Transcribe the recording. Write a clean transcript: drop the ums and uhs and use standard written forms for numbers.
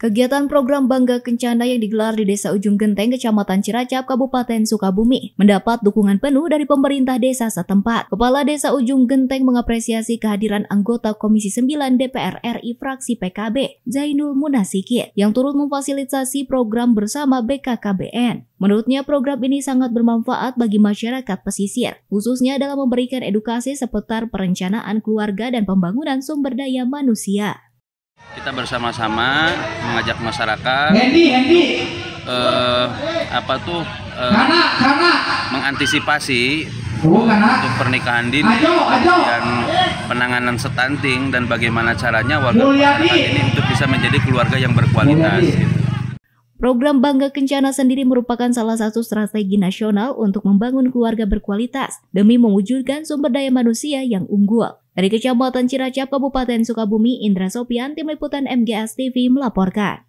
Kegiatan program Bangga Kencana yang digelar di Desa Ujung Genteng, Kecamatan Ciracap, Kabupaten Sukabumi, mendapat dukungan penuh dari pemerintah desa setempat. Kepala Desa Ujung Genteng mengapresiasi kehadiran anggota Komisi 9 DPR RI fraksi PKB, Zainul Munasikir, yang turut memfasilitasi program bersama BKKBN. Menurutnya, program ini sangat bermanfaat bagi masyarakat pesisir, khususnya dalam memberikan edukasi seputar perencanaan keluarga dan pembangunan sumber daya manusia. Kita bersama-sama mengajak masyarakat mengantisipasi untuk pernikahan dini dan penanganan stunting dan bagaimana caranya warga masyarakat ini untuk bisa menjadi keluarga yang berkualitas. Program Bangga Kencana sendiri merupakan salah satu strategi nasional untuk membangun keluarga berkualitas demi mewujudkan sumber daya manusia yang unggul. Dari Kecamatan Ciracap, Kabupaten Sukabumi, Indra Sopian, Tim Liputan MGS TV melaporkan.